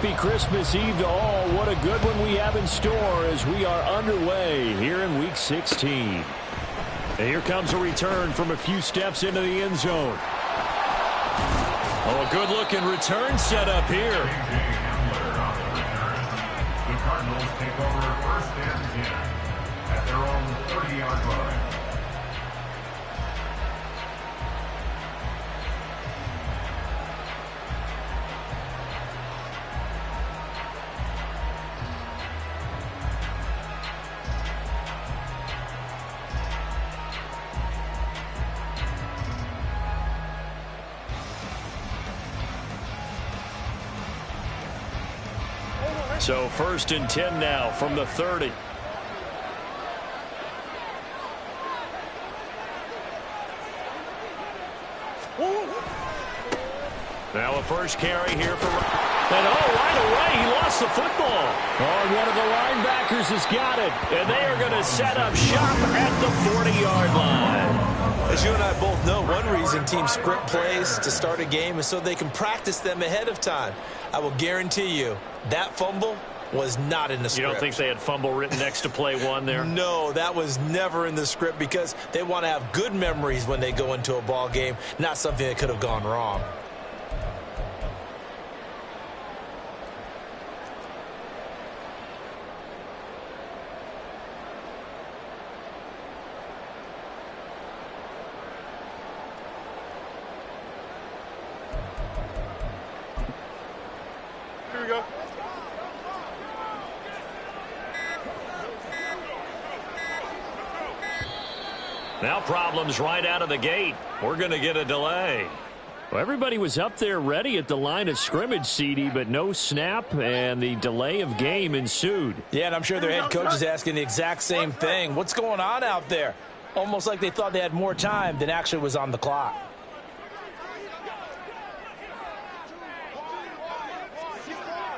happy Christmas Eve to all. What a good one we have in store as we are underway here in Week 16. And here comes a return from a few steps into the end zone. Oh, a good-looking return set up here. The Cardinals take over first and 10 at their own 30-yard line. So first and 10 now from the 30. Now a first carry here for... And right away, he lost the football. Oh, one of the linebackers has got it. And they are going to set up shop at the 40-yard line. As you and I both know, one reason teams script plays to start a game is so they can practice them ahead of time. I will guarantee you that fumble was not in the script. You don't think they had fumble written next to play one there? No, that was never in the script because they want to have good memories when they go into a ball game, not something that could have gone wrong. Here we go. Now problems right out of the gate. We're going to get a delay. Well, everybody was up there ready at the line of scrimmage, CD, but no snap, and the delay of game ensued. Yeah, and I'm sure their head coach is asking the exact same thing. What's going on out there? Almost like they thought they had more time than actually was on the clock.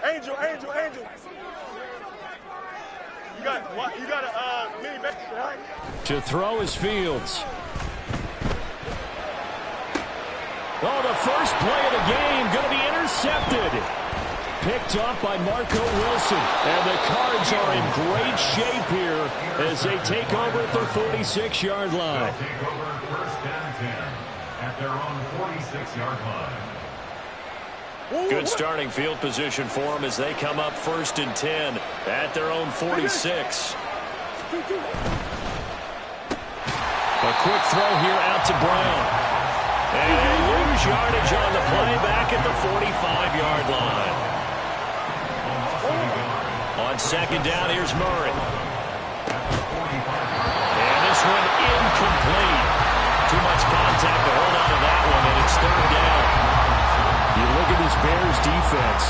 Angel. You got a mini back, right? To throw is Fields. Oh, the first play of the game going to be intercepted. Picked up by Marco Wilson. And the Cards are in great shape here as they take over at their 46-yard line. They'll take over first and 10 at their own 46-yard line. Good starting field position for them as they come up first and 10 at their own 46. A quick throw here out to Brown. And they lose yardage on the play back at the 45-yard line. On second down, here's Murray. And this one incomplete. Too much contact to hold on to that one, and it's third down. You look at this Bears defense.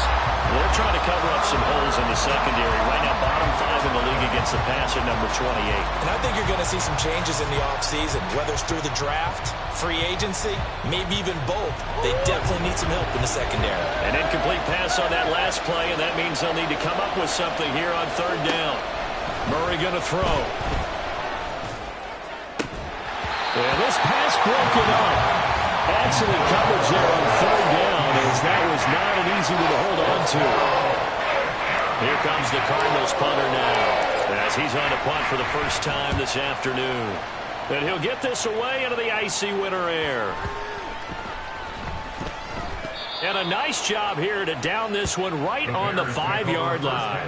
They're trying to cover up some holes in the secondary. Right now, bottom 5 in the league against the pass at number 28. And I think you're going to see some changes in the offseason, whether it's through the draft, free agency, maybe even both. They definitely need some help in the secondary. An incomplete pass on that last play, and that means they'll need to come up with something here on third down. Murray going to throw. And this pass broken up. Excellent coverage there on third down, as that was not an easy one to hold on to. Here comes the Cardinals punter now, as he's on to punt for the first time this afternoon. And he'll get this away into the icy winter air. And a nice job here to down this one right on the 5-yard line.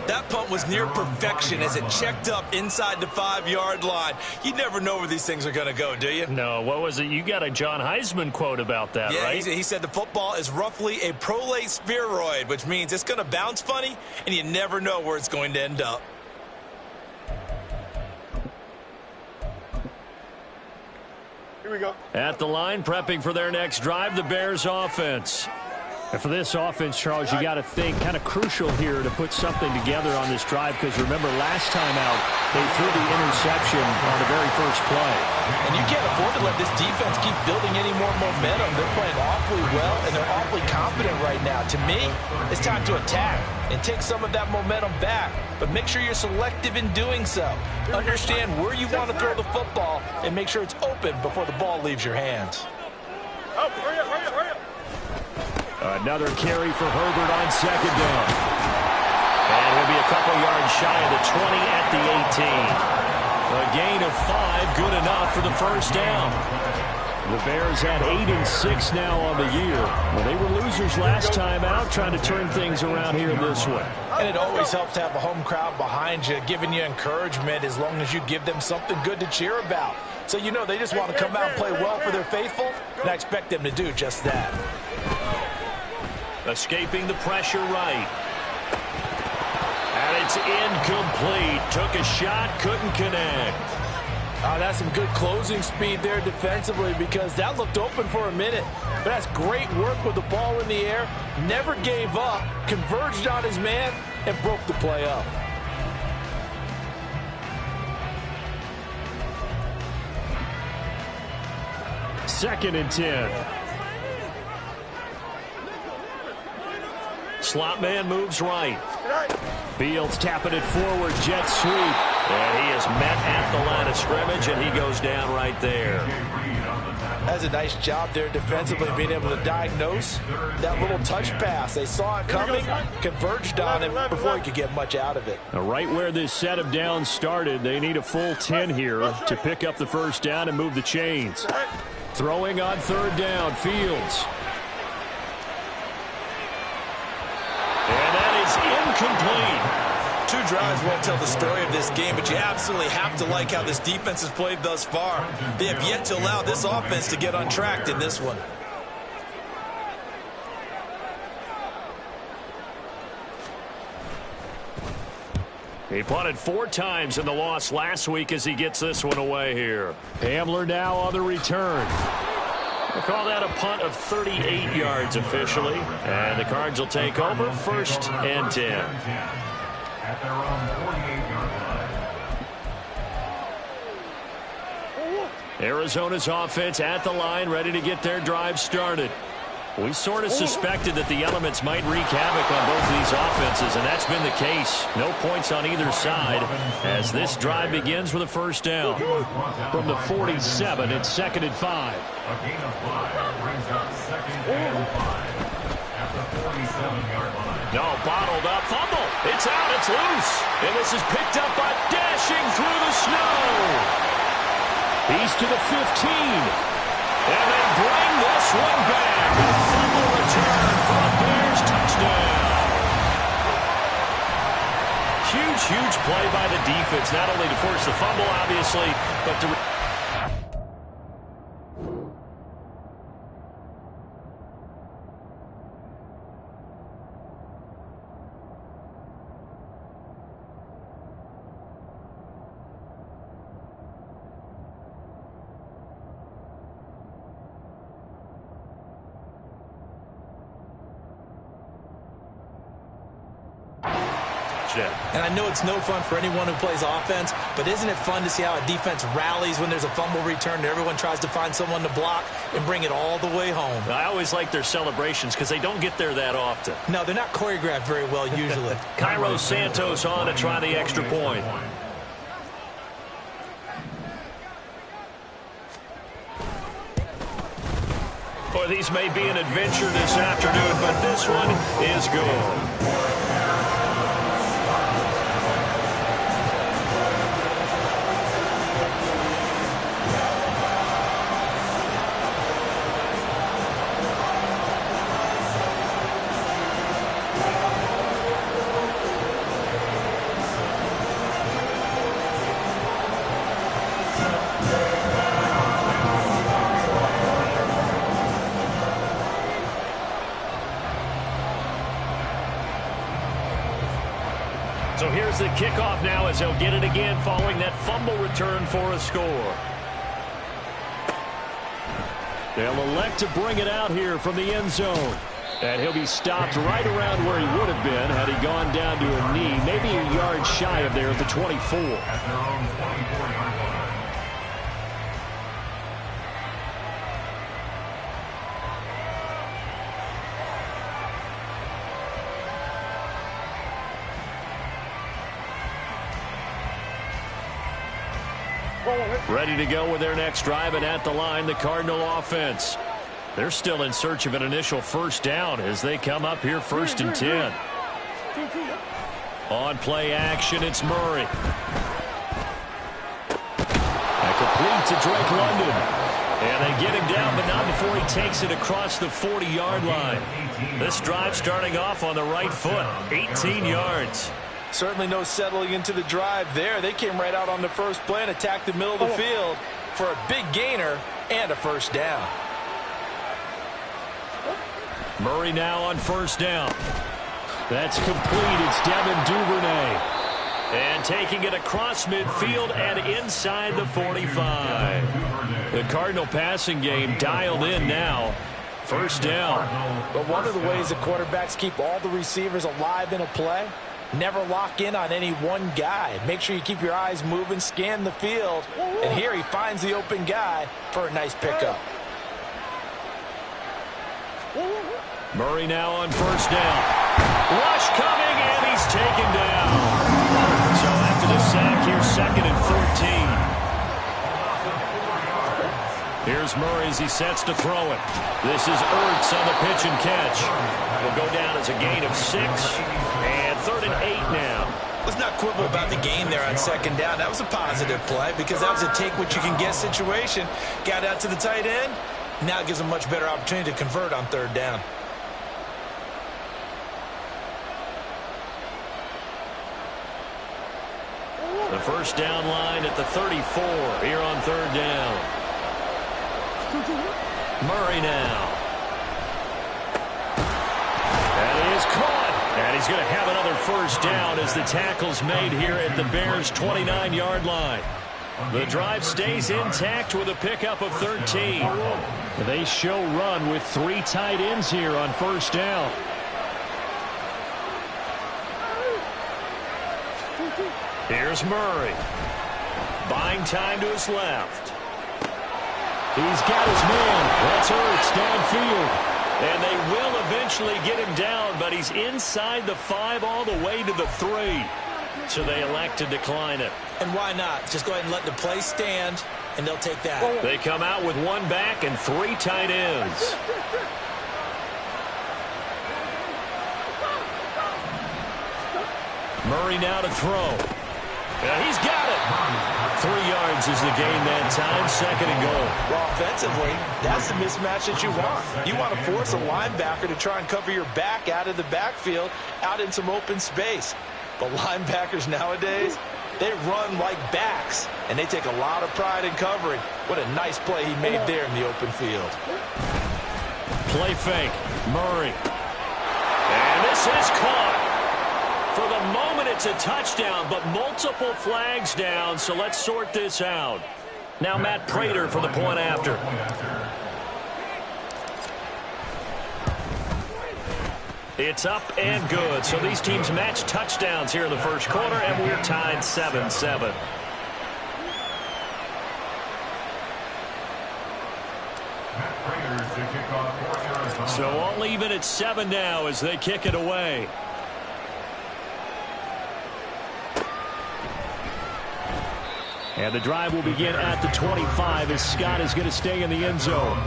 That punt was near perfection as it checked up inside the 5-yard line. You never know where these things are going to go, do you? No, what was it? You got a John Heisman quote about that, yeah, right? He said the football is roughly a prolate spheroid, which means it's going to bounce funny, and you never know where it's going to end up. Here we go. At the line, prepping for their next drive, the Bears offense. And for this offense, Charles, you got to think kind of crucial here to put something together on this drive, because remember last time out they threw the interception on the very first play. And you can't afford to let this defense keep building any more momentum. They're playing awfully well, and they're awfully confident right now. To me, it's time to attack and take some of that momentum back. But make sure you're selective in doing so. Understand where you want to throw the football and make sure it's open before the ball leaves your hands. Oh, hurry up. A Another carry for Herbert on second down. And he'll be a couple yards shy of the 20 at the 18. A gain of 5, good enough for the first down. The Bears had 8-6 now on the year. Well, they were losers last time out, trying to turn things around here this way. And it always helps to have a home crowd behind you, giving you encouragement as long as you give them something good to cheer about. So you know they just want to come out and play well for their faithful, and I expect them to do just that. Escaping the pressure right. And it's incomplete. Took a shot, couldn't connect. That's some good closing speed there defensively because that looked open for a minute. But that's great work with the ball in the air. Never gave up, converged on his man, and broke the play up. Second and 10. Slot man moves right. Fields tapping it forward, jet sweep. And he is met at the line of scrimmage, and he goes down right there. That's a nice job there defensively, being able to diagnose that little touch pass. They saw it coming, converged on him before he could get much out of it. Right where this set of downs started, they need a full 10 here to pick up the first down and move the chains. Throwing on third down, Fields. And that is incomplete. 2 drives won't tell the story of this game, but you absolutely have to like how this defense has played thus far. They have yet to allow this offense to get untracked in this one. He punted 4 times in the loss last week as he gets this one away here. Hamler now on the return. We'll call that a punt of 38 yards officially. And the Cards will take over, first and 10. At their own 48-yard line. Arizona's offense at the line, ready to get their drive started. We sort of suspected that the elements might wreak havoc on both of these offenses, and that's been the case. No points on either side as this drive begins with a first down. From the 47, it's second and 5. A gain of 5 brings up second and 5 at the 47-yard line. No, bottled up, fumble. It's out, it's loose. And this is picked up by dashing through the snow. He's to the 15. And they bring this one back. A fumble return for a Bears touchdown. Huge play by the defense, not only to force the fumble, obviously, but to... And I know it's no fun for anyone who plays offense, but isn't it fun to see how a defense rallies when there's a fumble return and everyone tries to find someone to block and bring it all the way home? I always like their celebrations because they don't get there that often. No, they're not choreographed very well usually. Cairo Santos on to try the extra point. Boy, these may be an adventure this afternoon, but this one is good. So here's the kickoff now as they'll get it again following that fumble return for a score. They'll elect to bring it out here from the end zone. And he'll be stopped right around where he would have been had he gone down to a knee, maybe a yard shy of there at the 24. At their own 24-yard line. Ready to go with their next drive, and at the line, the Cardinal offense. They're still in search of an initial first down as they come up here 1st and 10. On play action, it's Murray. A complete to Drake London. And they get him down, but not before he takes it across the 40-yard line. This drive starting off on the right foot, 18 yards. Certainly no settling into the drive there. They came right out on the first play and attacked the middle of the field for a big gainer and a first down. Murray now on first down. That's complete. It's Devin Duvernay. And taking it across midfield and inside the 45. The Cardinal passing game dialed in now. First down. But one of the ways the quarterbacks keep all the receivers alive in a play, never lock in on any one guy. Make sure you keep your eyes moving, scan the field. And here he finds the open guy for a nice pickup. Murray now on first down. Rush coming, and he's taken down. So after the sack, here's 2nd and 14. Here's Murray as he sets to throw it. This is Ertz on the pitch and catch. Will go down as a gain of 6, and 3rd and 8 now. Let's not quibble about the gain there on 2nd down. That was a positive play because that was a take-what-you-can-get situation. Got out to the tight end. Now it gives him a much better opportunity to convert on 3rd down. The first down line at the 34 here on 3rd down. Murray now. That is caught. And he's going to have another first down as the tackle's made here at the Bears' 29-yard line. The drive stays intact with a pickup of 13. They show run with 3 tight ends here on first down. Here's Murray. Buying time to his left. He's got his man. That's Ertz downfield. And they will eventually get him down, but he's inside the 5 all the way to the 3. So they elect to decline it. And why not? Just go ahead and let the play stand, and they'll take that. They come out with 1 back and 3 tight ends. Murray now to throw. He's got it. 3 yards is the gain that time. 2nd and goal. Well, offensively, that's the mismatch that you want. You want to force a linebacker to try and cover your back out of the backfield, out in some open space. But linebackers nowadays, they run like backs, and they take a lot of pride in covering. What a nice play he made there in the open field. Play fake. Murray. And this is caught. For the moment, it's a touchdown, but multiple flags down, so let's sort this out. Now Matt Prater for the point after. It's up and good. So these teams match touchdowns here in the first quarter, and we're tied 7-7. So all even at 7 now as they kick it away. And the drive will begin at the 25 as Scott is going to stay in the end zone.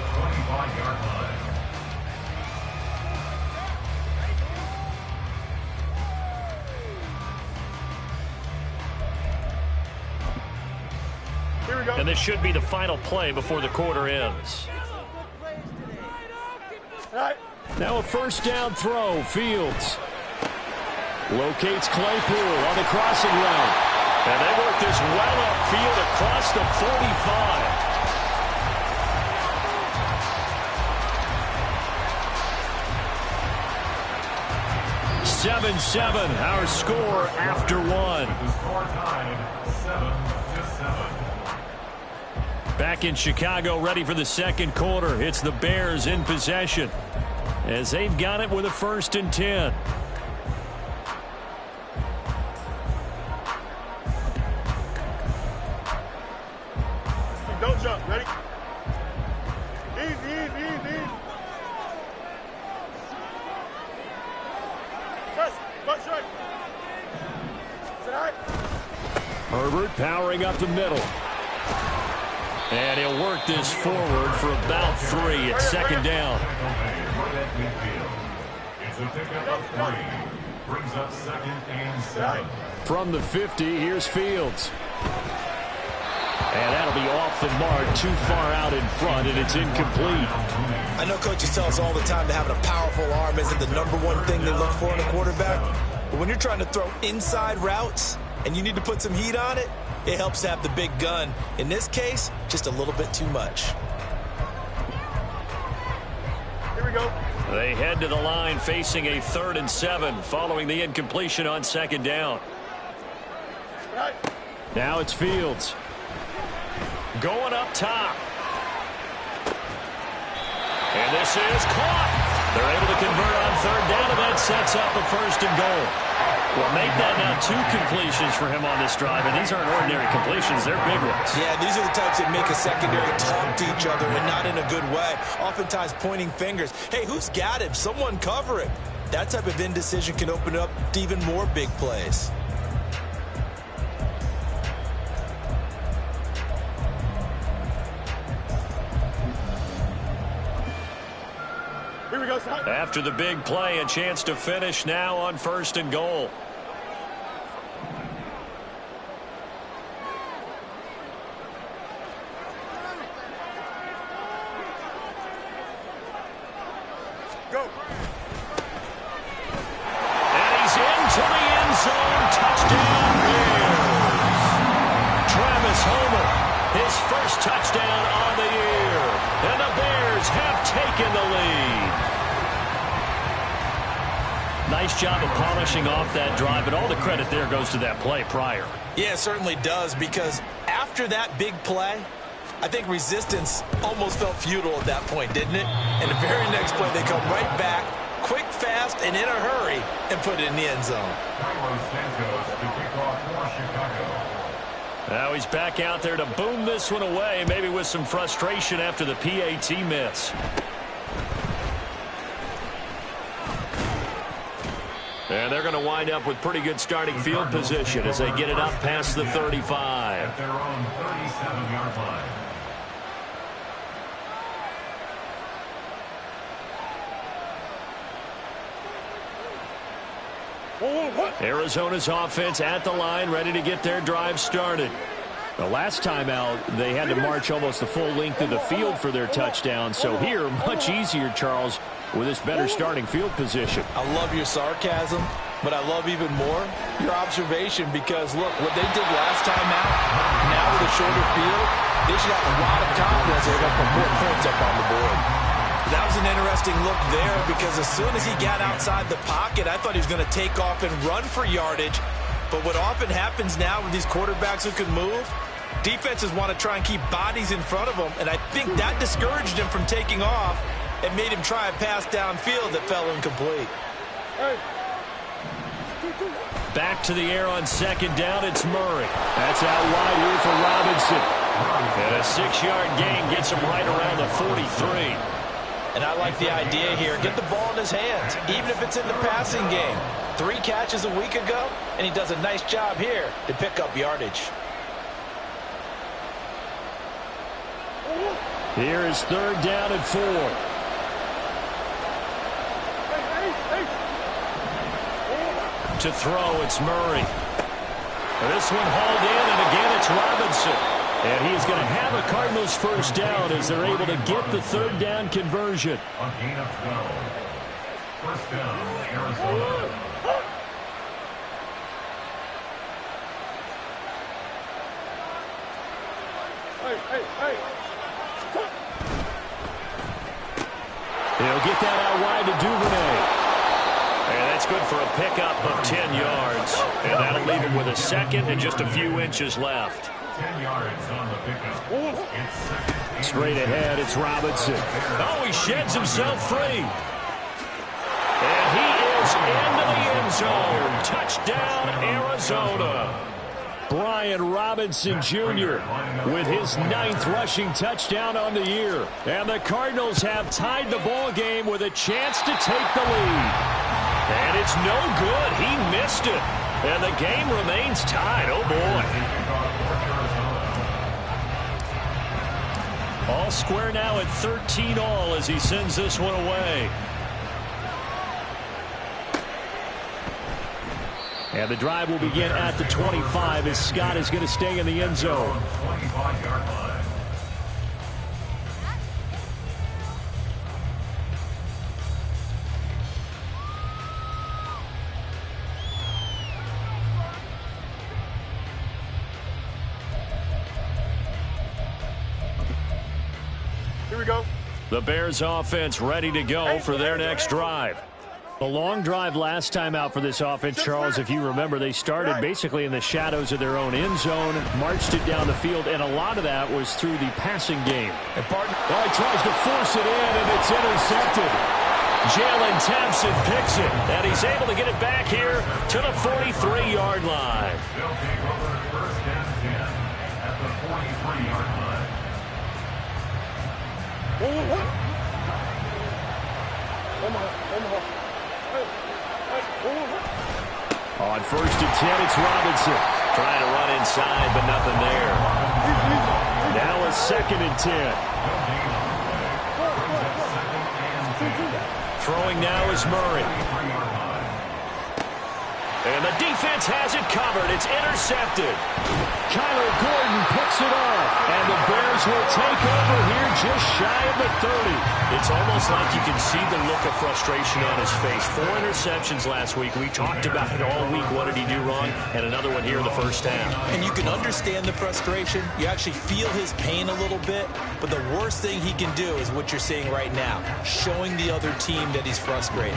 Here we go. And this should be the final play before the quarter ends. Right. Now a first down throw. Fields locates Claypool on the crossing route. And they work this well upfield across the 45. 7-7, our score after 1. Score tied 7-7. Back in Chicago, ready for the second quarter. It's the Bears in possession as they've got it with a 1st and 10. Don't jump. Ready? Easy. Press. Butt straight. Is it all right? Herbert powering up the middle. And he'll work this forward for about 3 at second down. It's a pickup of 3. Brings up 2nd and 7. From the 50, here's Fields. And that'll be off the mark, too far out in front, and it's incomplete. I know coaches tell us all the time that having a powerful arm isn't the #1 thing they look for in a quarterback. But when you're trying to throw inside routes and you need to put some heat on it, it helps to have the big gun. In this case, just a little bit too much. Here we go. They head to the line facing a 3rd and 7 following the incompletion on 2nd down. Right. Now it's Fields. Going up top. And this is caught. They're able to convert on 3rd down, and that sets up a 1st and goal. Well, make that now 2 completions for him on this drive, and these aren't ordinary completions. They're big ones. Yeah, these are the types that make a secondary talk to each other, and not in a good way. Oftentimes pointing fingers. Hey, who's got him? Someone cover him. That type of indecision can open up to even more big plays. Here we go, son. After the big play, a chance to finish now on 1st and goal. Go. And he's into the end zone. Touchdown, Bears. Travis Homer, his first touchdown on the year. And the Bears have taken the lead. Nice job of polishing off that drive, but all the credit there goes to that play prior. Yeah, it certainly does, because after that big play, I think resistance almost felt futile at that point, didn't it? And the very next play, they come right back, quick, fast, and in a hurry, and put it in the end zone. Carlos Santos to kick off for Chicago. Now he's back out there to boom this one away, maybe with some frustration after the PAT miss. And they're going to wind up with pretty good starting field position as they get it up past the 35. At their own 37-yard line. Arizona's offense at the line, ready to get their drive started. The last time out, they had to march almost the full length of the field for their touchdown. So here, much easier, Charles, with this better starting field position. I love your sarcasm, but I love even more your observation, because, look, what they did last time out, now with a shorter field, they should have a lot of confidence they're going to put more points up on the board. That was an interesting look there, because as soon as he got outside the pocket, I thought he was going to take off and run for yardage. But what often happens now with these quarterbacks who can move, defenses want to try and keep bodies in front of them, and I think that discouraged him from taking off and made him try a pass downfield that fell incomplete. Back to the air on 2nd down, it's Murray. That's out wide here for Robinson. And a 6-yard gain gets him right around the 43. And I like the idea here. Get the ball in his hands, even if it's in the passing game. 3 catches a week ago, and he does a nice job here to pick up yardage. Here is 3rd down and 4. To throw, it's Murray. This one hauled in, and again it's Robinson. And he is going to have a Cardinals first down as they're able to get the 3rd down conversion. A gain of 12. First down, Arizona. He'll get that out wide to Duvernay. And that's good for a pickup of 10 yards. And that'll leave him with a 2nd and just a few inches left. 10 yards on the pickup. It's 2nd and Straight ahead, it's Robinson. Oh, he sheds himself free. And he is into the end zone. Touchdown, Arizona. Brian Robinson Jr. with his 9th rushing touchdown on the year. And the Cardinals have tied the ball game with a chance to take the lead. And it's no good. He missed it. And the game remains tied. Oh, boy. All square now at 13 all as he sends this one away. And the drive will begin at the 25 as Scott is going to stay in the end zone. 25-yard line. Here we go. The Bears offense ready to go for their next drive. The long drive last time out for this offense, Charles, if you remember, they started basically in the shadows of their own end zone, marched it down the field, and a lot of that was through the passing game. And he tries to force it in, and it's intercepted. Jalen Thompson picks it, and he's able to get it back here to the 43-yard line. They'll take over first and 10 at the 43-yard line. On first and 10, it's Robinson. Trying to run inside, but nothing there. Now a second and 10. Throwing now is Murray. And the defense has it covered. It's intercepted. Kyler Gordon picks it off. And the Bears will take over here just shy of the 30. It's almost like you can see the look of frustration on his face. 4 interceptions last week. We talked about it all week. What did he do wrong? And another one here in the first half. And you can understand the frustration. You actually feel his pain a little bit. But the worst thing he can do is what you're seeing right now, showing the other team that he's frustrated.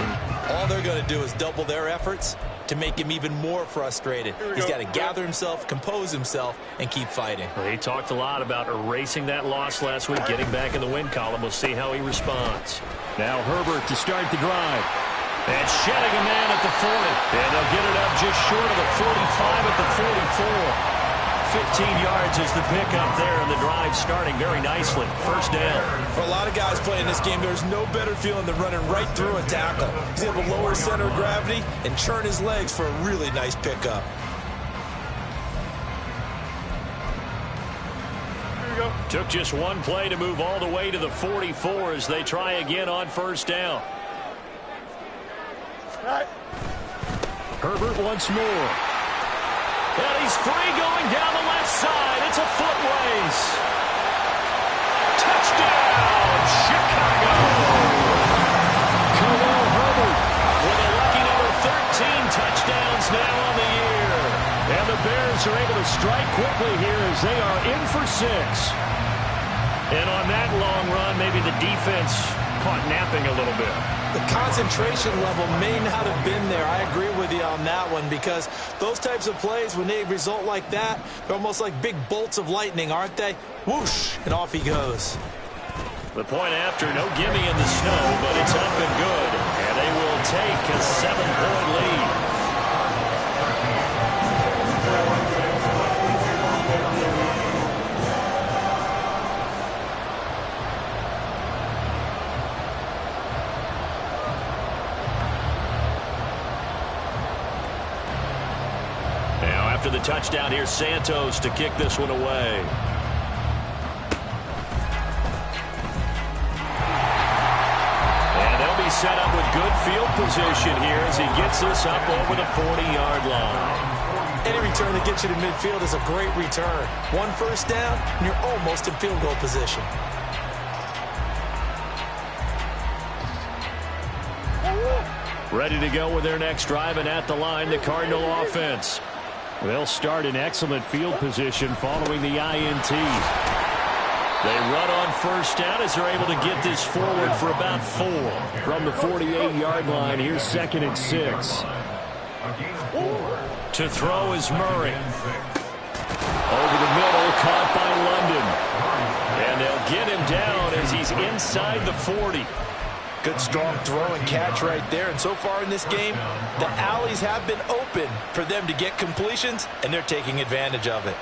All they're going to do is double their efforts to make him even more frustrated. He's got to gather himself, compose himself, and keep fighting. Well, he talked a lot about erasing that loss last week, getting back in the win column. We'll see how he responds. Now Herbert to start the drive. And shedding a man at the 40. And they'll get it up just short of the 45 at the 44. 15 yards is the pickup there, and the drive starting very nicely. First down. For a lot of guys playing this game, there's no better feeling than running right through a tackle. He's able to lower his center of gravity and churn his legs for a really nice pickup. Here we go. Took just one play to move all the way to the 44 as they try again on first down. All right. Herbert once more. And he's free going down the left side. It's a foot race. Touchdown, Chicago. Khalil Herbert with a lucky number 13 touchdowns now on the year. And the Bears are able to strike quickly here as they are in for 6. And on that long run, maybe the defense caught napping a little bit. The concentration level may not have been there. I agree with you on that one because those types of plays, when they result like that, they're almost like big bolts of lightning, aren't they? Whoosh, and off he goes. The point after, no gimme in the snow, but it's up and good. And they will take a 7-point lead. After the touchdown, here's Santos to kick this one away. And they'll be set up with good field position here as he gets this up over the 40-yard line. Any return that gets you to midfield is a great return. One first down, and you're almost in field goal position. Ready to go with their next drive, and at the line, the Cardinal offense. They'll start in excellent field position following the INT. They run on first down as they're able to get this forward for about 4. From the 48-yard line, here's 2nd and 6. To throw is Murray. Over the middle, caught by London. And they'll get him down as he's inside the 40. Good strong throw and catch right there. And so far in this game, the alleys have been open for them to get completions, and they're taking advantage of it.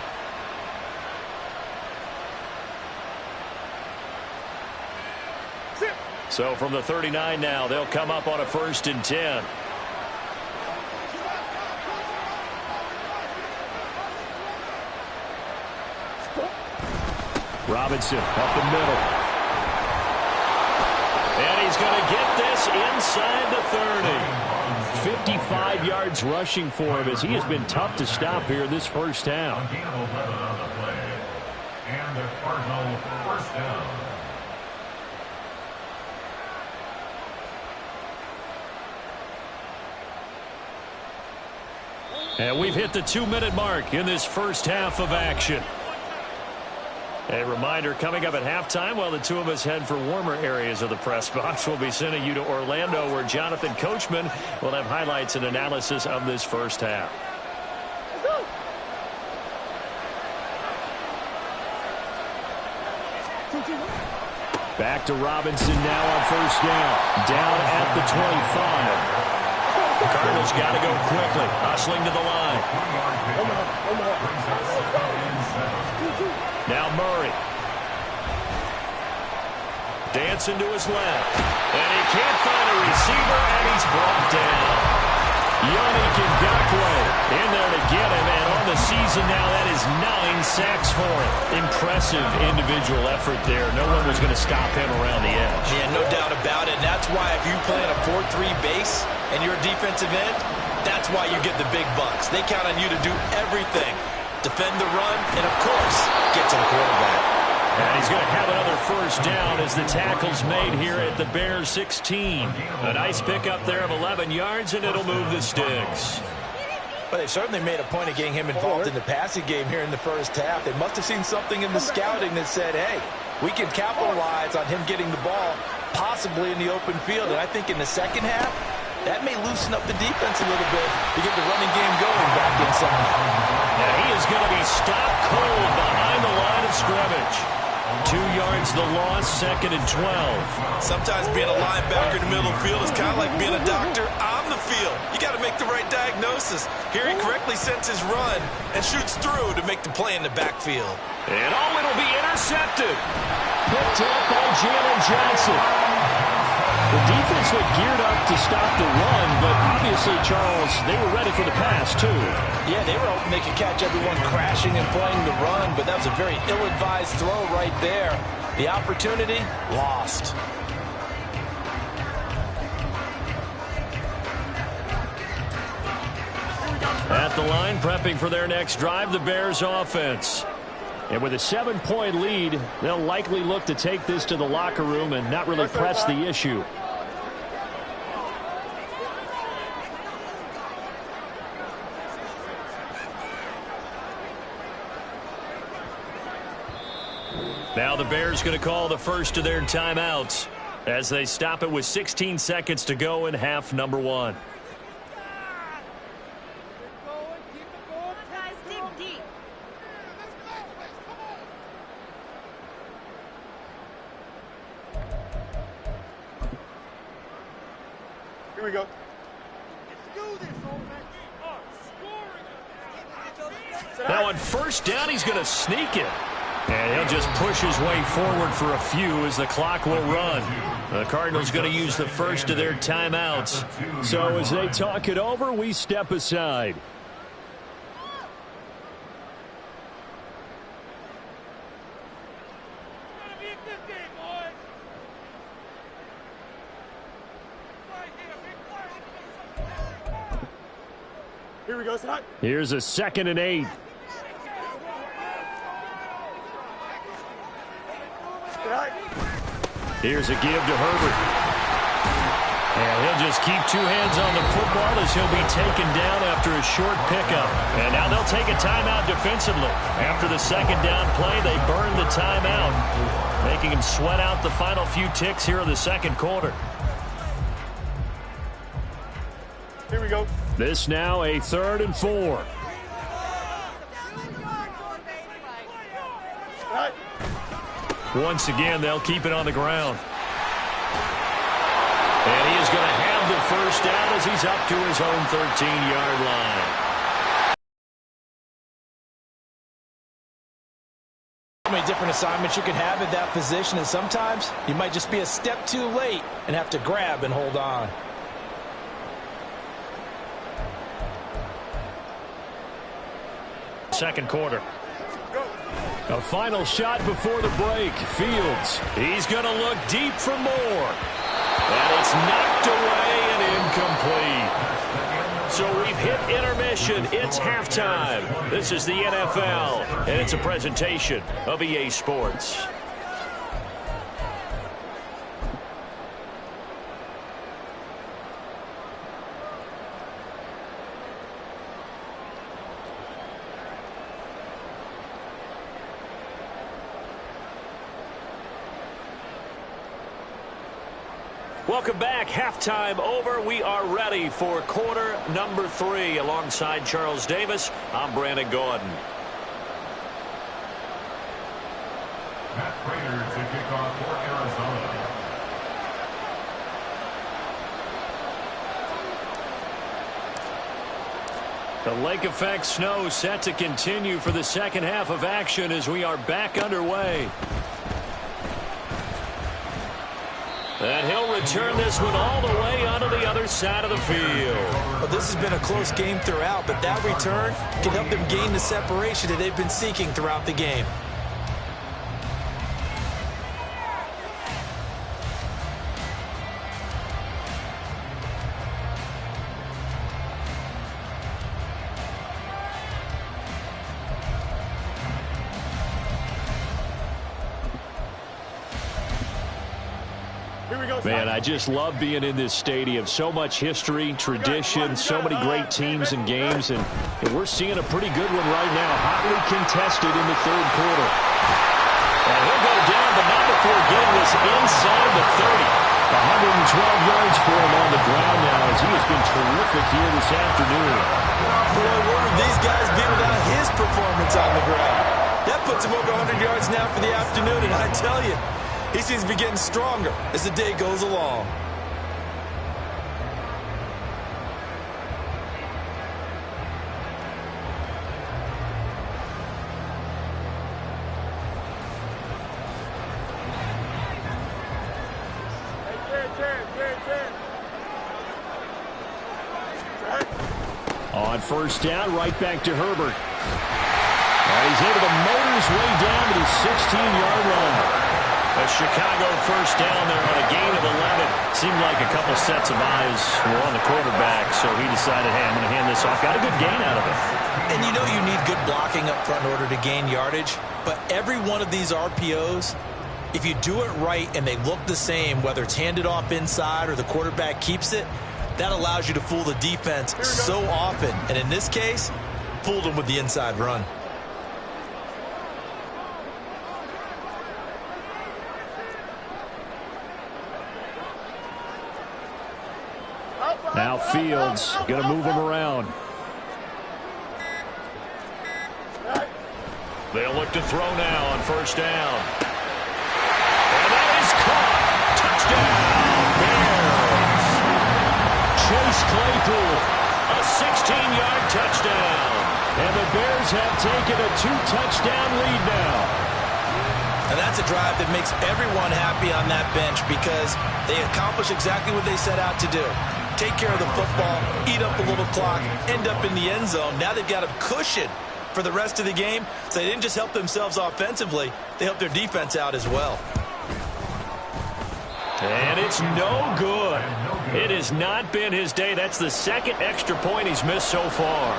So from the 39 now, they'll come up on a 1st and 10. Robinson up the middle. And he's going to get this inside the 30. 55 yards rushing for him as he has been tough to stop here this first half. And the Cardinal first down. And we've hit the 2-minute mark in this first half of action. A reminder, coming up at halftime, while the two of us head for warmer areas of the press box, we'll be sending you to Orlando, where Jonathan Coachman will have highlights and analysis of this first half. Back to Robinson now on first down. Down at the 25. The Cardinals got to go quickly. Hustling to the line. Now Murray. Dancing to his left. And he can't find a receiver, and he's brought down. Yannick Ngakoue in there to get him, and on the season now, that is 9 sacks for him. Impressive individual effort there. No one was going to stop him around the edge. Yeah, no doubt about it. And that's why if you play in a 4-3 base and you're a defensive end, that's why you get the big bucks. They count on you to do everything. Defend the run, and of course, get to the quarterback. And he's going to have another first down as the tackle's made here at the Bears 16. A nice pickup there of 11 yards, and it'll move the sticks. Well, they certainly made a point of getting him involved in the passing game here in the first half. They must have seen something in the scouting that said, hey, we can capitalize on him getting the ball, possibly in the open field. And I think in the second half, that may loosen up the defense a little bit to get the running game going back inside. And he is going to be stopped cold behind the line of scrimmage. 2 yards the loss, 2nd and 12. Sometimes being a linebacker in the middle of the field is kind of like being a doctor on the field. You got to make the right diagnosis. Here he correctly sends his run and shoots through to make the play in the backfield. And it'll be intercepted. Picked up by Jalen Johnson. The defense looked geared up to stop the run, but obviously, Charles, they were ready for the pass, too. Yeah, they were hoping they could catch everyone crashing and playing the run, but that was a very ill-advised throw right there. The opportunity, lost. At the line, prepping for their next drive, the Bears offense. And with a 7-point lead, they'll likely look to take this to the locker room and not really press the issue. Now the Bears going to call the first of their timeouts as they stop it with 16 seconds to go in half number 1. Here we go. Now on first down, he's going to sneak it. And he'll just push his way forward for a few as the clock will run. The Cardinals going to use the first of their timeouts. So as they talk it over, we step aside. Here we go, son. Here's a 2nd and 8. Here's a give to Herbert. And he'll just keep 2 hands on the football as he'll be taken down after a short pickup. And now they'll take a timeout defensively. After the 2nd down play, they burn the timeout, making him sweat out the final few ticks here in the 2nd quarter. Here we go. This now a 3rd and 4. Once again, they'll keep it on the ground. And he is going to have the first down as he's up to his own 13-yard line. How many different assignments you can have at that position, and sometimes you might just be a step too late and have to grab and hold on. Second quarter. Go. A final shot before the break. Fields, he's going to look deep for more. And it's knocked away and incomplete. So we've hit intermission. It's halftime. This is the NFL, and it's a presentation of EA Sports. Welcome back. Halftime over. We are ready for quarter number 3. Alongside Charles Davis, I'm Brandon Gordon. Matt Prater to kick off for Arizona. The lake effect snow set to continue for the second half of action as we are back underway. And he'll return this one all the way onto the other side of the field. Well, this has been a close game throughout, but that return can help them gain the separation that they've been seeking throughout the game. Man, I just love being in this stadium. So much history, tradition, so many great teams and games, and we're seeing a pretty good one right now. Hotly contested in the third quarter. And he'll go down, but not before getting this inside the 30. 112 yards for him on the ground now as he has been terrific here this afternoon. Boy, where would these guys be without his performance on the ground? That puts him over 100 yards now for the afternoon, and I tell you, he seems to be getting stronger as the day goes along. On first down, right back to Herbert. He's able to motor his way down to the 16-yard line. A Chicago first down there on a gain of 11. Seemed like a couple sets of eyes were on the quarterback, so he decided, hey, I'm going to hand this off. Got a good gain out of it. And you know you need good blocking up front in order to gain yardage, but every one of these RPOs, if you do it right and they look the same, whether it's handed off inside or the quarterback keeps it, that allows you to fool the defense so often. And in this case, fooled them with the inside run. Now Fields going to move him around. They'll look to throw now on first down. And that is caught. Touchdown, Bears. Chase Claypool, a 16-yard touchdown. And the Bears have taken a 2-touchdown lead now. And that's a drive that makes everyone happy on that bench because they accomplish exactly what they set out to do. Take care of the football, eat up a little clock, end up in the end zone. Now they've got a cushion for the rest of the game. So they didn't just help themselves offensively, they helped their defense out as well. And it's no good. It has not been his day. That's the second extra point he's missed so far.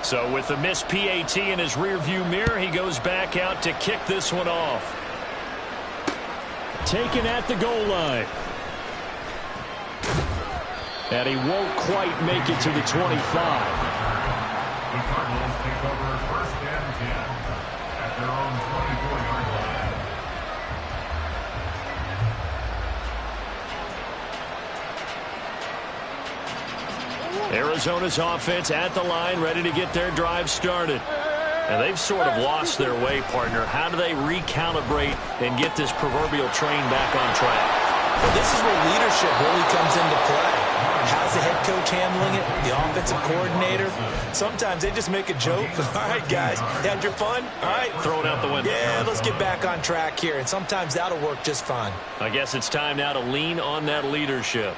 So with the missed PAT in his rearview mirror, he goes back out to kick this one off. Taken at the goal line. And he won't quite make it to the 25. The Cardinals take over first and 10 at their own 24-yard line. Arizona's offense at the line, ready to get their drive started. And they've sort of lost their way, partner. How do they recalibrate and get this proverbial train back on track? Well, this is where leadership really comes into play. How's the head coach handling it? The offensive coordinator? Sometimes they just make a joke. All right, guys, had your fun? All right. Throw it out the window. Yeah, let's get back on track here, and sometimes that'll work just fine. I guess it's time now to lean on that leadership.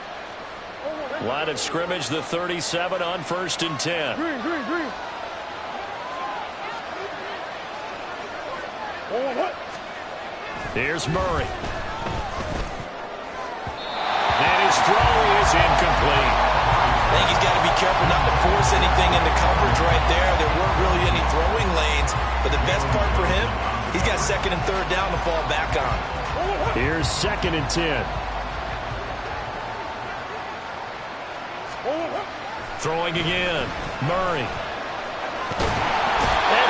Line of scrimmage, the 37 on 1st and 10. Green. Here's Murray. And his throw is incomplete. I think he's got to be careful not to force anything into coverage right there. There weren't really any throwing lanes, but the best part for him, he's got 2nd and 3rd down to fall back on. Here's 2nd and 10. Throwing again. Murray. And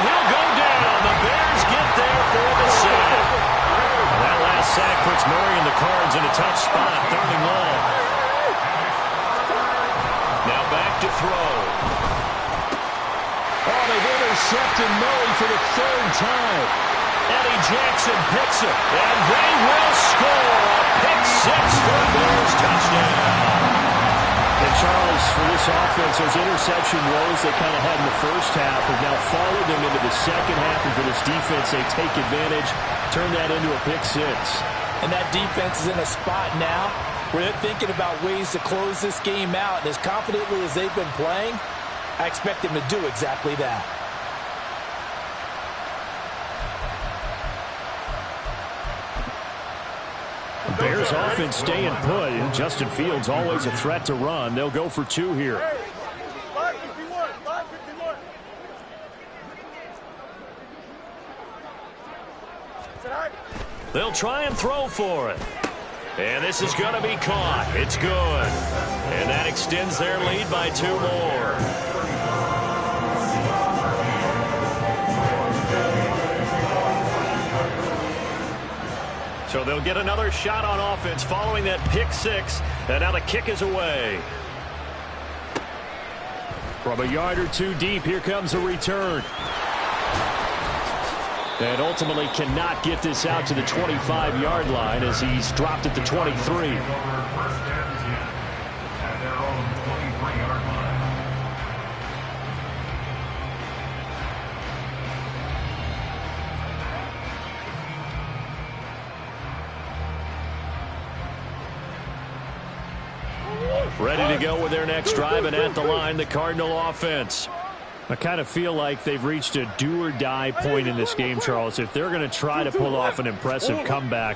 he'll go down. The Bears get there for the sack. That last sack puts Murray and the Cards in a tough spot. 3rd and long. Now back to throw. Oh, they've intercepted Murray for the 3rd time. Eddie Jackson picks it. And they will score. A pick 6 for the Bears touchdown. And Charles, for this offense, those interception woes they kind of had in the first half have now followed them into the second half. And for this defense, they take advantage, turn that into a pick 6. And that defense is in a spot now where they're thinking about ways to close this game out. And as confidently as they've been playing, I expect them to do exactly that. Bears offense staying put. Justin Fields always a threat to run. They'll go for 2 here. 551. They'll try and throw for it. And this is going to be caught. It's good. And that extends their lead by 2 more. So they'll get another shot on offense following that pick 6. And now the kick is away. From a yard or 2 deep, here comes a return. And ultimately cannot get this out to the 25-yard line as he's dropped at the 23. Ready to go with their next drive, and at the line, the Cardinal offense. I kind of feel like they've reached a do-or-die point in this game, Charles. If they're going to try to pull off an impressive comeback,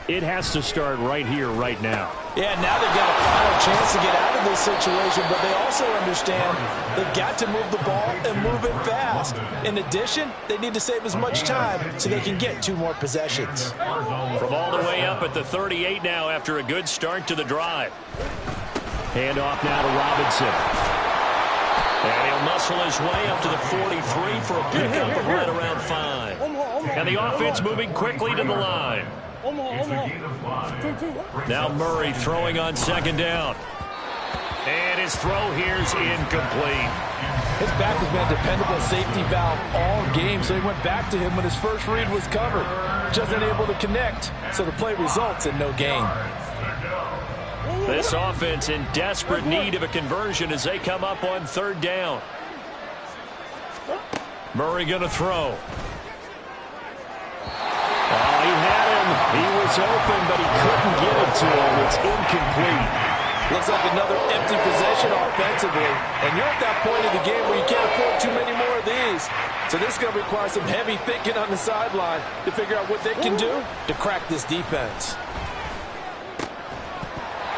it has to start right here, right now. Yeah, now they've got a final chance to get out of this situation, but they also understand they've got to move the ball and move it fast. In addition, they need to save as much time so they can get 2 more possessions. From all the way up at the 38 now after a good start to the drive. Hand off now to Robinson. And he'll muscle his way up to the 43 for a pickup of right around 5. And the offense moving quickly to the line. Now Murray throwing on 2nd down. And his throw here's incomplete. His back has been a dependable safety valve all game, so he went back to him when his first read was covered. Just unable to connect, so the play results in no gain. This offense in desperate need of a conversion as they come up on 3rd down. Murray going to throw. Oh, he had him. He was open, but he couldn't get it to him. It's incomplete. Looks like another empty possession offensively. And you're at that point of the game where you can't afford too many more of these. So this is going to require some heavy thinking on the sideline to figure out what they can do to crack this defense.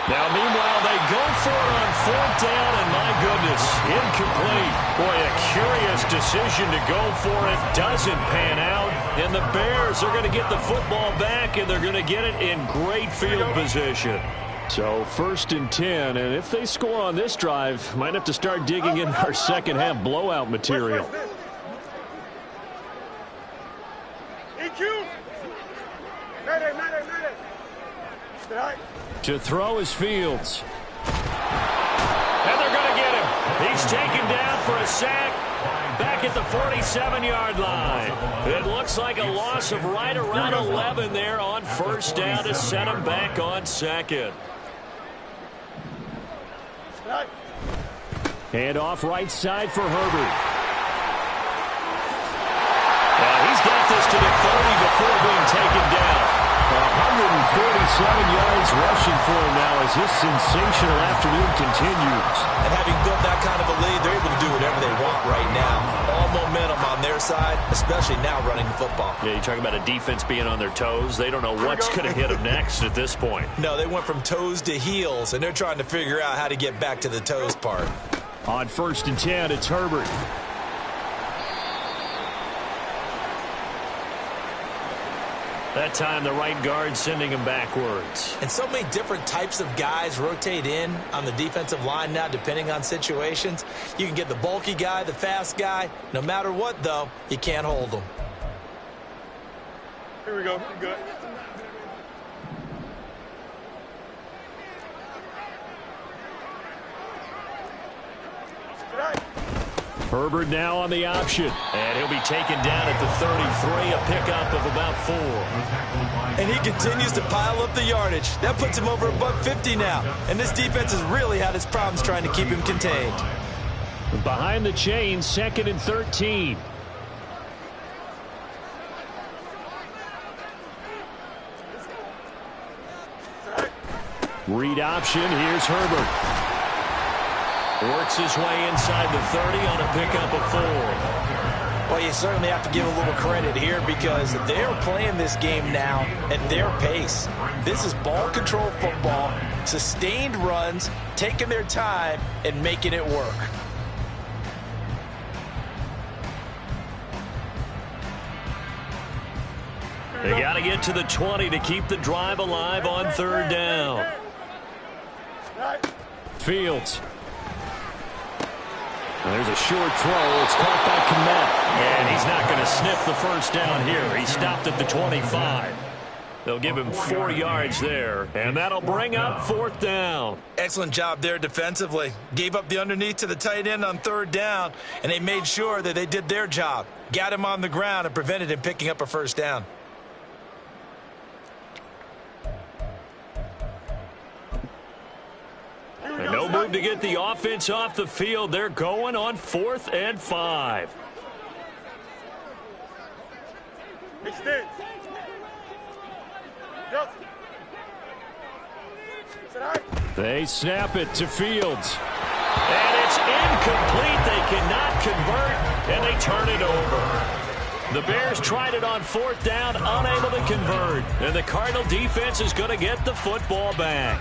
Now, meanwhile, they go for it on 4th down, and my goodness, incomplete. Boy, a curious decision to go for it. Doesn't pan out, and the Bears are going to get the football back, and they're going to get it in great field position. So 1st and 10, and if they score on this drive, might have to start digging in our second half blowout material. EQ. To throw is Fields. And they're going to get him. He's taken down for a sack back at the 47-yard line. It looks like a loss of right around 11 there on 1st down to set him back on 2nd. Hand off right side for Herbert. He's got this to the 30 before being taken down. 147 yards rushing for him now as this sensational afternoon continues. And having built that kind of a lead, they're able to do whatever they want right now. All momentum on their side, especially now running the football. Yeah, you talk about a defense being on their toes. They don't know what's going to hit them next at this point. No, they went from toes to heels, and they're trying to figure out how to get back to the toes part. On 1st and 10, it's Herbert. That time, the right guard sending him backwards. And so many different types of guys rotate in on the defensive line now, depending on situations. You can get the bulky guy, the fast guy. No matter what, though, you can't hold them. Here we go. Good. Herbert now on the option. And he'll be taken down at the 33, a pickup of about 4. And he continues to pile up the yardage. That puts him over above 50 now. And this defense has really had its problems trying to keep him contained. Behind the chain, 2nd and 13. Read option. Here's Herbert. Works his way inside the 30 on a pickup of 4. Well, you certainly have to give a little credit here because they're playing this game now at their pace. This is ball control football, sustained runs, taking their time and making it work. They got to get to the 20 to keep the drive alive on 3rd down. Fields. There's a short throw. It's caught by Kmet. And he's not going to sniff the first down here. He stopped at the 25. They'll give him 4 yards there. And that'll bring up 4th down. Excellent job there defensively. Gave up the underneath to the tight end on 3rd down. And they made sure that they did their job. Got him on the ground and prevented him picking up a first down. And no move to get the offense off the field. They're going on 4th and 5. Extend. Yep. They snap it to Fields. And it's incomplete. They cannot convert, and they turn it over. The Bears tried it on 4th down, unable to convert. And the Cardinal defense is going to get the football back.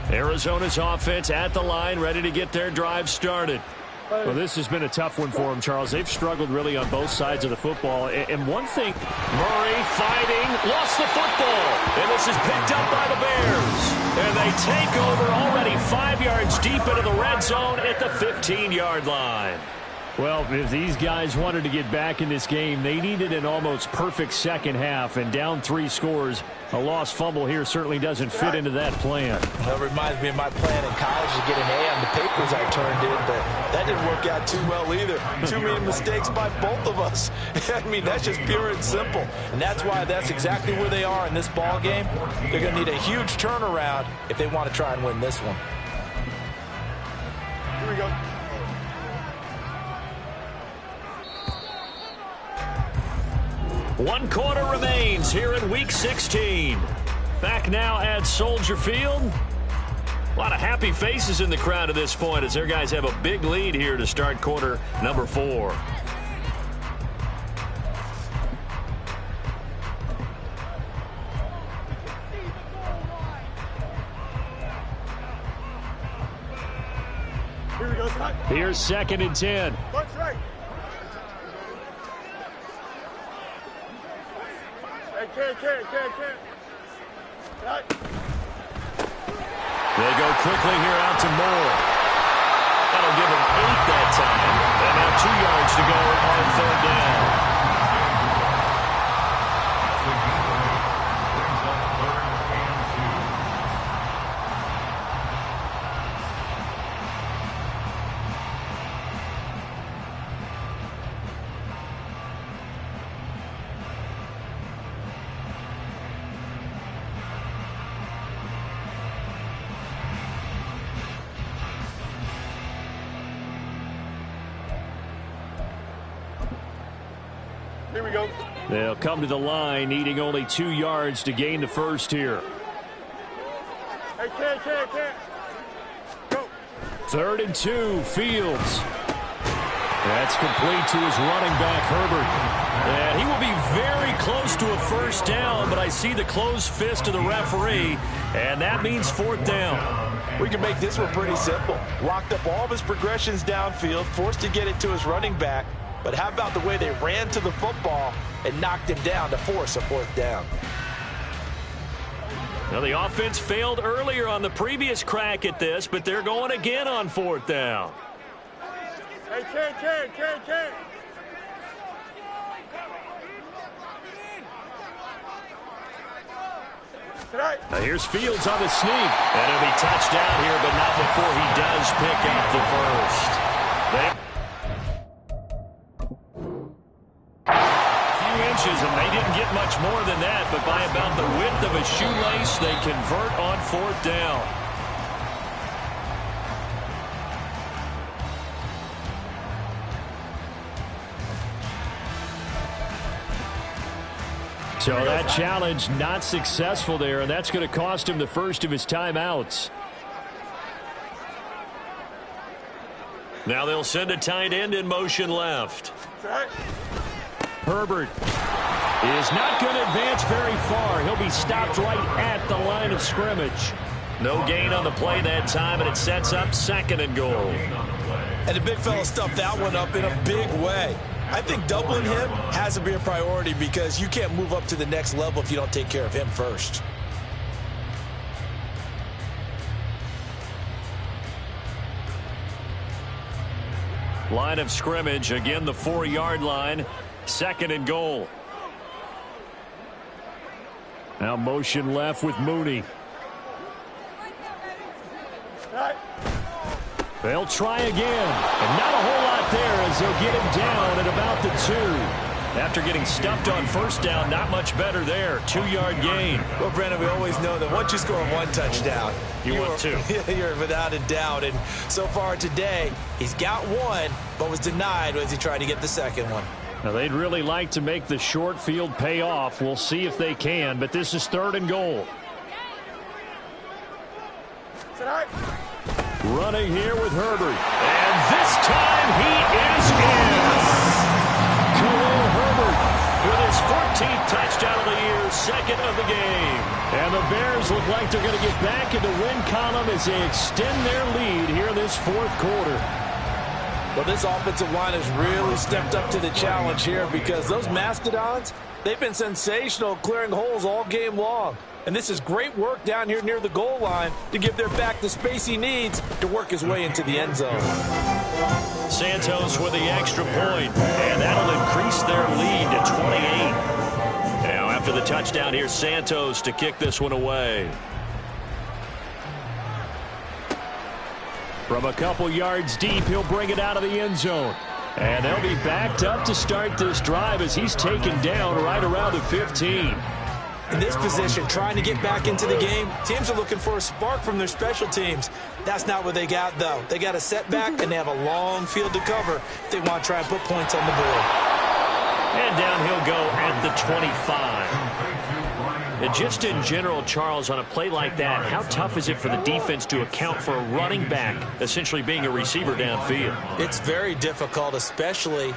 Arizona's offense at the line, ready to get their drive started. Well, this has been a tough one for them, Charles. They've struggled really on both sides of the football. And one thing, Murray fighting, lost the football. And this is picked up by the Bears. And they take over already 5 yards deep into the red zone at the 15-yard line. Well, if these guys wanted to get back in this game, they needed an almost perfect second half. And down 3 scores, a lost fumble here certainly doesn't fit into that plan. That reminds me of my plan in college to get an A on the papers I turned in, but that didn't work out too well either. Too many mistakes by both of us. I mean, that's just pure and simple. And that's why that's exactly where they are in this ball game. They're going to need a huge turnaround if they want to try and win this one. Here we go. One quarter remains here in Week 16. Back now at Soldier Field. A lot of happy faces in the crowd at this point as their guys have a big lead here to start quarter number 4. Here we go, Scott. Here's 2nd and 10. Punch right. Carry. Right. They go quickly here out to Moore. That'll give him 8 that time. And now 2 yards to go on 3rd down. Here we go. They'll come to the line, needing only 2 yards to gain the first here. Hey, Ken. Go. 3rd and 2, Fields. That's complete to his running back, Herbert. And he will be very close to a first down, but I see the closed fist of the referee, and that means 4th down. We can make this one pretty simple. Locked up all of his progressions downfield, forced to get it to his running back. But how about the way they ran to the football and knocked him down to force a 4th down? Now, the offense failed earlier on the previous crack at this, but they're going again on 4th down. Hey, Ken. Now here's Fields on the sneak. And he'll be touched down here, but not before he does pick up the first. A few inches, and they didn't get much more than that, but by about the width of a shoelace, they convert on 4th down. So that challenge not successful there, and that's going to cost him the first of his timeouts. Now they'll send a tight end in motion left. Herbert is not going to advance very far. He'll be stopped right at the line of scrimmage. No gain on the play that time, and it sets up 2nd and goal. And the big fella stuffed that one up in a big way. I think doubling him has to be a priority because you can't move up to the next level if you don't take care of him first. Line of scrimmage, again the 4-yard line, 2nd and goal. Now motion left with Mooney. They'll try again, and not a whole lot there as they'll get him down at about the 2. After getting stuffed on 1st down, not much better there. 2-yard gain. Well, Brandon, we always know that once you score 1 touchdown, you want 2. You're without a doubt. And so far today, he's got 1, but was denied as he tried to get the 2nd one. Now, they'd really like to make the short field pay off. We'll see if they can, but this is 3rd and goal. Running here with Herbert. And this time he is in. Khalil Herbert with his 14th touchdown of the year, 2nd of the game. And the Bears look like they're going to get back in the win column as they extend their lead here in this 4th quarter. Well, this offensive line has really stepped up to the challenge here because those Mastodons, they've been sensational clearing holes all game long. And this is great work down here near the goal line to give their back the space he needs to work his way into the end zone. Santos with the extra point, and that'll increase their lead to 28. Now, after the touchdown, here's Santos to kick this one away. From a couple yards deep, he'll bring it out of the end zone. And they'll be backed up to start this drive as he's taken down right around the 15. In this position, trying to get back into the game, teams are looking for a spark from their special teams. That's not what they got, though. They got a setback, and they have a long field to cover if they want to try and put points on the board. And down he'll go at the 25. And just in general, Charles, on a play like that, how tough is it for the defense to account for a running back essentially being a receiver downfield? It's very difficult, especially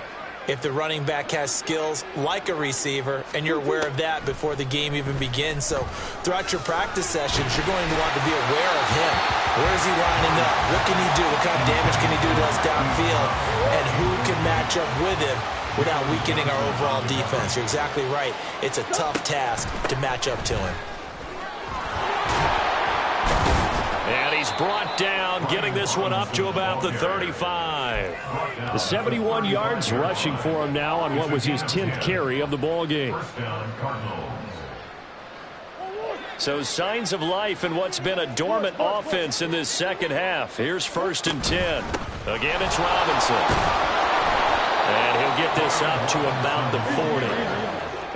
if the running back has skills like a receiver, and you're aware of that before the game even begins. So throughout your practice sessions, you're going to want to be aware of him. Where is he lining up? What can he do? What kind of damage can he do to us downfield? And who can match up with him without weakening our overall defense? You're exactly right. It's a tough task to match up to him. And he's brought down, getting this one up to about the 35. The 71 yards rushing for him now on what was his 10th carry of the ball game. So signs of life in what's been a dormant offense in this second half. Here's 1st and 10. Again, it's Robinson. And he'll get this up to about the 40.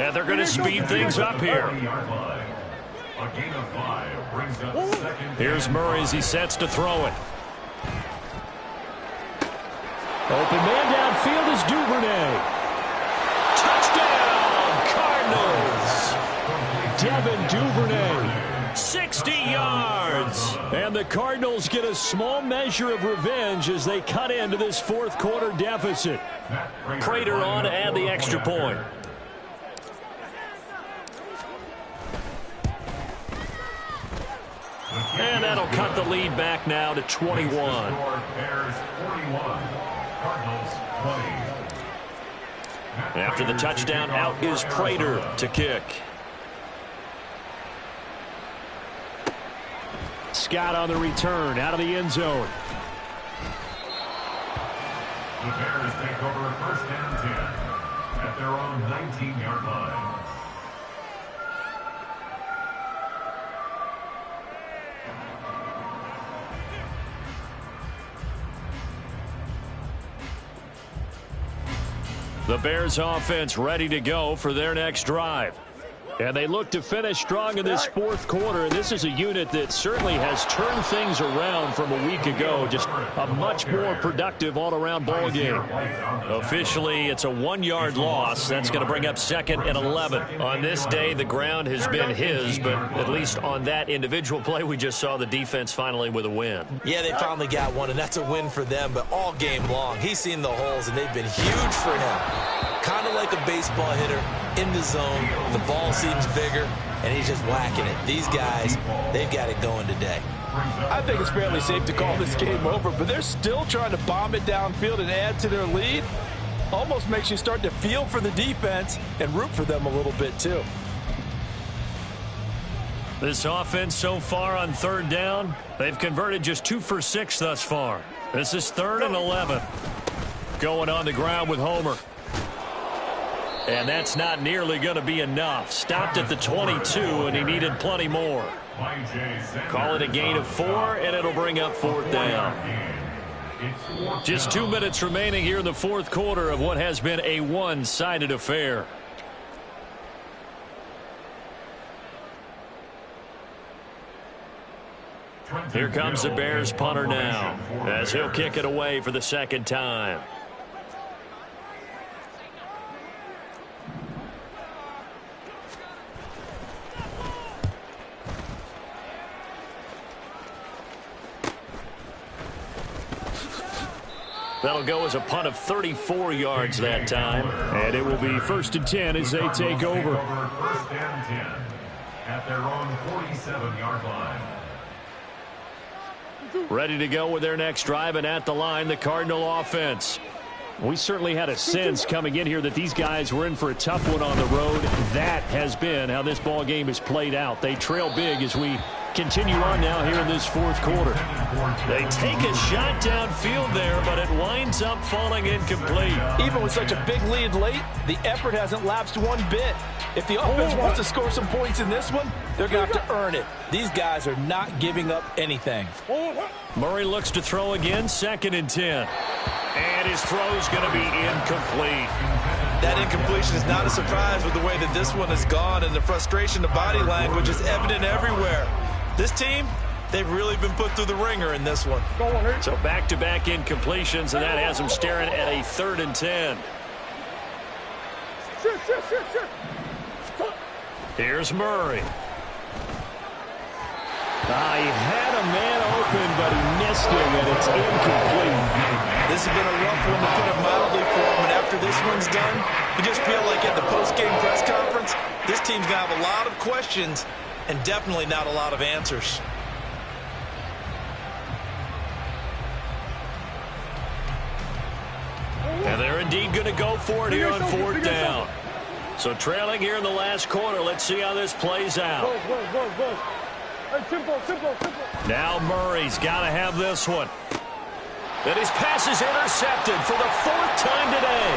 And they're going to speed things up here. A gain of 5 brings up 2nd. Here's Murray as he sets to throw it. Open man downfield is Duvernay. Touchdown! the Cardinals get a small measure of revenge as they cut into this fourth quarter deficit. Prater on to add the extra point. And that'll cut the lead back now to 21. Bears 41, Cardinals 20. After the touchdown, out is Prater to kick. Scott on the return, out of the end zone. The Bears take over first and 10 at their own 19-yard line. The Bears offense ready to go for their next drive. And they look to finish strong in this fourth quarter. This is a unit that certainly has turned things around from a week ago. Just a much more productive all-around ball game. Officially, it's a 1-yard loss. That's going to bring up 2nd and 11. On this day, the ground has been his, but at least on that individual play, we just saw the defense finally with a win. Yeah, they finally got one, and that's a win for them. But all game long, he's seen the holes, and they've been huge for him. Kind of like a baseball hitter in the zone. The ball seems bigger, and he's just whacking it. These guys, they've got it going today. I think it's fairly safe to call this game over, but they're still trying to bomb it downfield and add to their lead. Almost makes you start to feel for the defense and root for them a little bit, too. This offense so far on 3rd down, they've converted just 2 for 6 thus far. This is 3rd and 11. Going on the ground with Homer. And that's not nearly going to be enough. Stopped at the 22, and he needed plenty more. Call it a gain of 4, and it'll bring up 4th down. Just 2 minutes remaining here in the fourth quarter of what has been a one-sided affair. Here comes the Bears punter now, as he'll kick it away for the 2nd time. That'll go as a punt of 34 yards that time. And it will be 1st and 10 as they take over. 1st and 10 at their own 47-yard line. Ready to go with their next drive, and at the line, the Cardinal offense. We certainly had a sense coming in here that these guys were in for a tough one on the road. That has been how this ball game has played out. They trail big as we continue on now here in this fourth quarter. They take a shot downfield there, but it winds up falling incomplete. Even with such a big lead late, the effort hasn't lapsed one bit. If the offense wants to score some points in this one, they're going to have to earn it. These guys are not giving up anything. Murray looks to throw again, 2nd and 10. And his throw's going to be incomplete. That incompletion is not a surprise with the way that this one has gone, and the frustration, the body language is evident everywhere. This team, they've really been put through the ringer in this one. So back-to-back incompletions, and that has them staring at a 3rd and 10. Here's Murray. He had a man open, but he missed him, and it's incomplete. This has been a rough one, to put it mildly, for him, and after this one's done, you just feel like at the post-game press conference, this team's going to have a lot of questions and definitely not a lot of answers. And they're indeed going to go for it here on 4th down. So trailing here in the last quarter, let's see how this plays out. Now Murray's got to have this one. And his pass is intercepted for the 4th time today.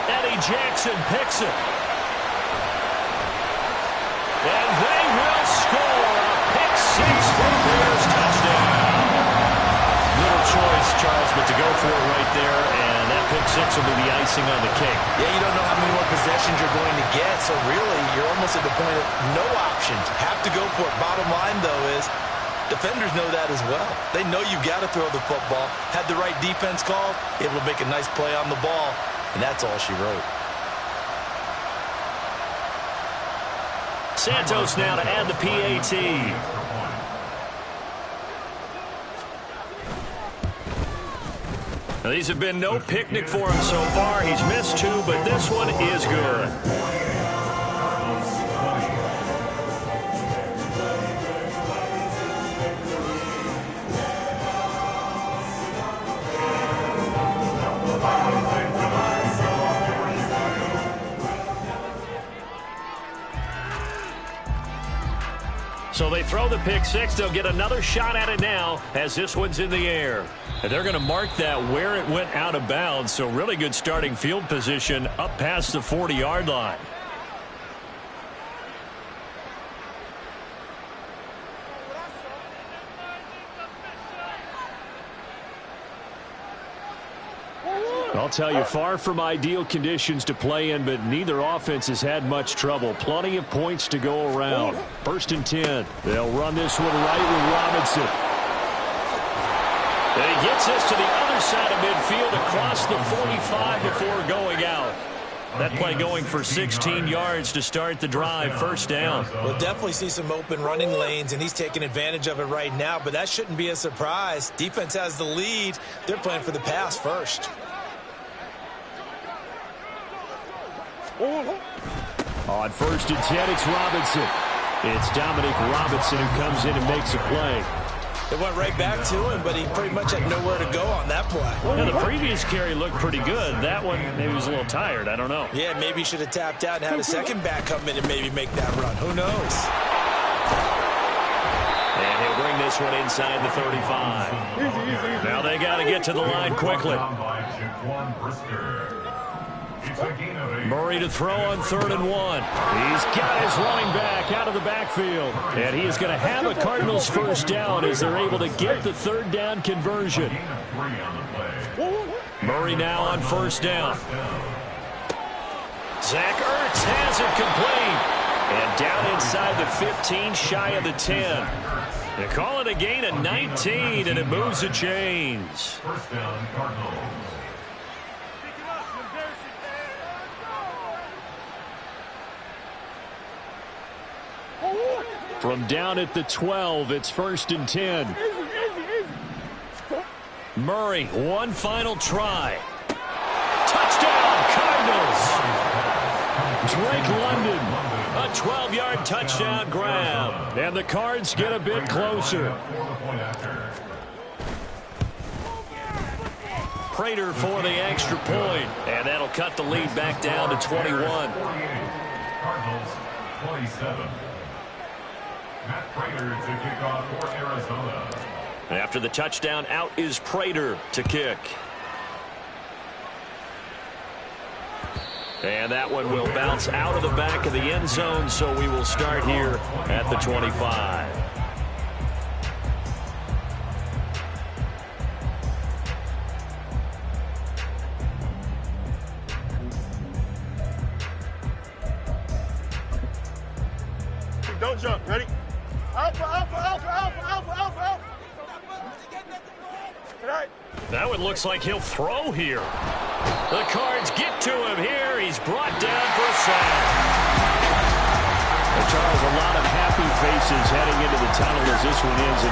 Eddie Jackson picks it. And they will score a pick 6 for the Bears touchdown. Little choice, Charles, but to go for it right there, and that pick 6 will be the icing on the cake. Yeah, you don't know how many more possessions you're going to get, so really you're almost at the point of no options. Have to go for it. Bottom line, though, is defenders know that as well. They know you've got to throw the football. Had the right defense call, able to make a nice play on the ball, and that's all she wrote. Santos now to add the PAT. Now, these have been no picnic for him so far. He's missed 2, but this one is good. So they throw the pick 6. They'll get another shot at it now as this one's in the air. And they're going to mark that where it went out of bounds. So really good starting field position up past the 40-yard line. I'll tell you, far from ideal conditions to play in, but neither offense has had much trouble. Plenty of points to go around. 1st and 10. They'll run this one right with Robinson. And he gets this to the other side of midfield across the 45 before going out. That play going for 16 yards to start the drive. 1st down. We'll definitely see some open running lanes, and he's taking advantage of it right now, but that shouldn't be a surprise. Defense has the lead. They're playing for the pass first. On 1st and 10, it's Robinson. It's Dominic Robinson who comes in and makes a play. It went right back to him, but he pretty much had nowhere to go on that play. Now, the previous carry looked pretty good. That one, maybe he was a little tired. I don't know. Yeah, maybe he should have tapped out and had a second back come in and maybe make that run. Who knows? And he'll bring this one inside the 35. Now they got to get to the line quickly. Murray to throw on 3rd and 1. He's got his running back out of the backfield. And he is going to have a Cardinals 1st down as they're able to get the 3rd down conversion. Murray now on 1st down. Zach Ertz has it complete. And down inside the 15, shy of the 10. They call it a gain of 19, and it moves the chains. 1st down, Cardinals. From down at the 12, it's 1st and 10. Murray, one final try. Touchdown, Cardinals! Drake London, a 12-yard touchdown grab. And the Cards get a bit closer. Prater for the extra point. And that'll cut the lead back down to 21. Cardinals 27. Matt Prater to kick off for Arizona. After the touchdown, out is Prater to kick. And that one will bounce out of the back of the end zone, so we will start here at the 25. Don't jump. Ready? Alpha, alpha, alpha, alpha, alpha, alpha, alpha. Tonight. That one looks like he'll throw here. The Cards get to him here. He's brought down for a sack. Charles, a lot of happy faces heading into the tunnel as this one ends.